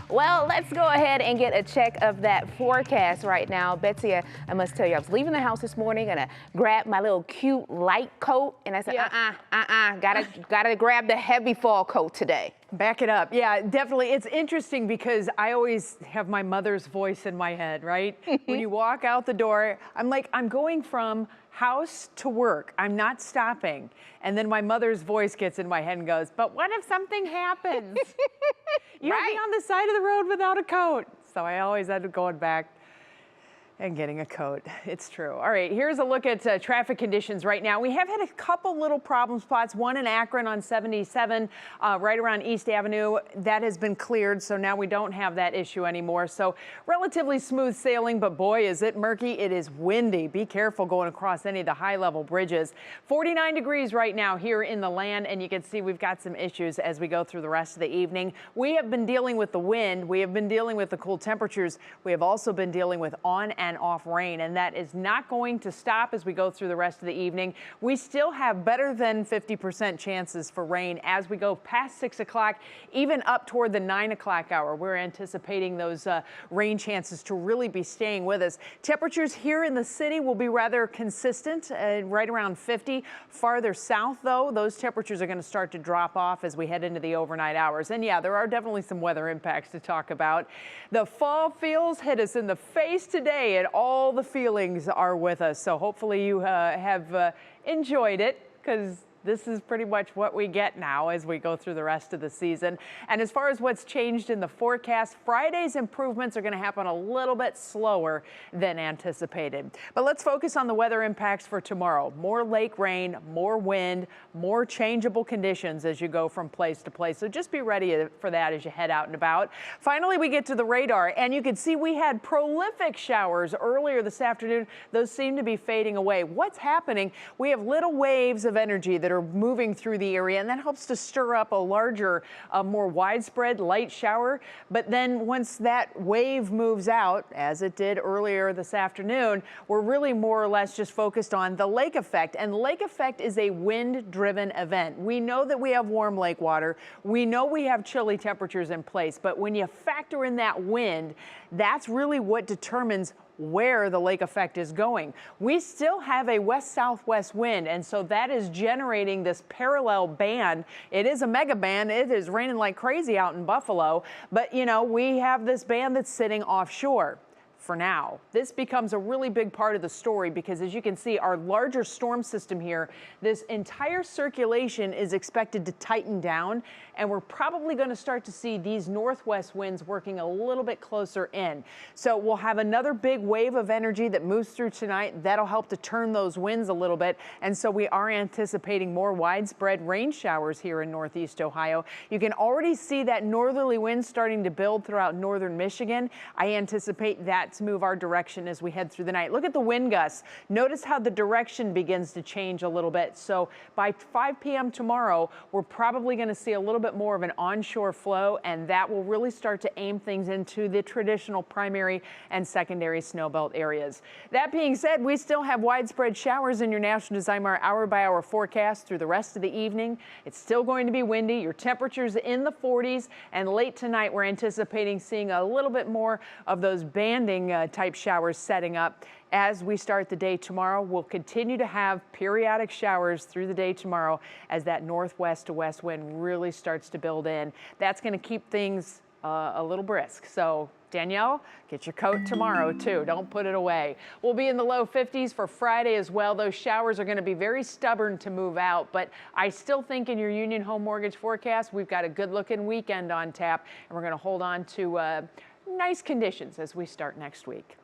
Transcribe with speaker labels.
Speaker 1: Well, let's go ahead and get a check of that forecast right now. Betsy, I must tell you, I was leaving the house this morning and I grabbed my little cute light coat and I said, gotta grab the heavy fall coat today.
Speaker 2: Back it up. Yeah, definitely. It's interesting because I always have my mother's voice in my head, right? When you walk out the door, I'm going from house to work. I'm not stopping. And then my mother's voice gets in my head and goes, but what if something happens? You'll be on the side of the road without a coat. So I always end up going back and getting a coat. It's true. All right, here's a look at traffic conditions right now. We have had a couple little problem spots, one in Akron on 77, right around East Avenue. That has been cleared, so now we don't have that issue anymore. So relatively smooth sailing, but boy, is it murky. It is windy. Be careful going across any of the high-level bridges. 49 degrees right now here in the land, and you can see we've got some issues as we go through the rest of the evening. We have been dealing with the wind. We have been dealing with the cool temperatures. We have also been dealing with on and off rain, and that is not going to stop as we go through the rest of the evening. We still have better than 50% chances for rain as we go past 6 o'clock, even up toward the 9 o'clock hour. We're anticipating those rain chances to really be staying with us. Temperatures here in the city will be rather consistent, right around 50. Farther south, though, those temperatures are going to start to drop off as we head into the overnight hours. And yeah, there are definitely some weather impacts to talk about. The fall feels hit us in the face today, and all the feelings are with us. So hopefully you have enjoyed it, because this is pretty much what we get now as we go through the rest of the season. And as far as what's changed in the forecast, Friday's improvements are going to happen a little bit slower than anticipated. But let's focus on the weather impacts for tomorrow. More lake rain, more wind, more changeable conditions as you go from place to place. So just be ready for that as you head out and about. Finally, we get to the radar, and you can see we had prolific showers earlier this afternoon. Those seem to be fading away. What's happening? We have little waves of energy that are moving through the area, and that helps to stir up a larger, more widespread light shower. But then once that wave moves out, as it did earlier this afternoon, we're really more or less just focused on the lake effect. And lake effect is a wind-driven event. We know that we have warm lake water. We know we have chilly temperatures in place. But when you factor in that wind, that's really what determines where the lake effect is going. We still have a west-southwest wind, and so that is generating this parallel band. It is a mega band. It is raining like crazy out in Buffalo, but you know, we have this band that's sitting offshore. For now, this becomes a really big part of the story because, as you can see, our larger storm system here, this entire circulation is expected to tighten down, and we're probably going to start to see these northwest winds working a little bit closer in. So we'll have another big wave of energy that moves through tonight. That'll help to turn those winds a little bit, and so we are anticipating more widespread rain showers here in northeast Ohio. You can already see that northerly wind starting to build throughout northern Michigan. I anticipate that to move our direction as we head through the night. Look at the wind gusts. Notice how the direction begins to change a little bit. So by 5 p.m. tomorrow, we're probably going to see a little bit more of an onshore flow, and that will really start to aim things into the traditional primary and secondary snowbelt areas. That being said, we still have widespread showers in your National Design hour-by-hour forecast through the rest of the evening. It's still going to be windy. Your temperatures in the 40s, and late tonight we're anticipating seeing a little bit more of those banding type showers setting up. As we start the day tomorrow, we'll continue to have periodic showers through the day tomorrow as that northwest to west wind really starts to build in. That's going to keep things a little brisk. So Danielle, get your coat tomorrow too. Don't put it away. We'll be in the low 50s for Friday as well. Those showers are going to be very stubborn to move out, but I still think in your Union Home Mortgage forecast, we've got a good looking weekend on tap, and we're going to hold on to nice conditions as we start next week.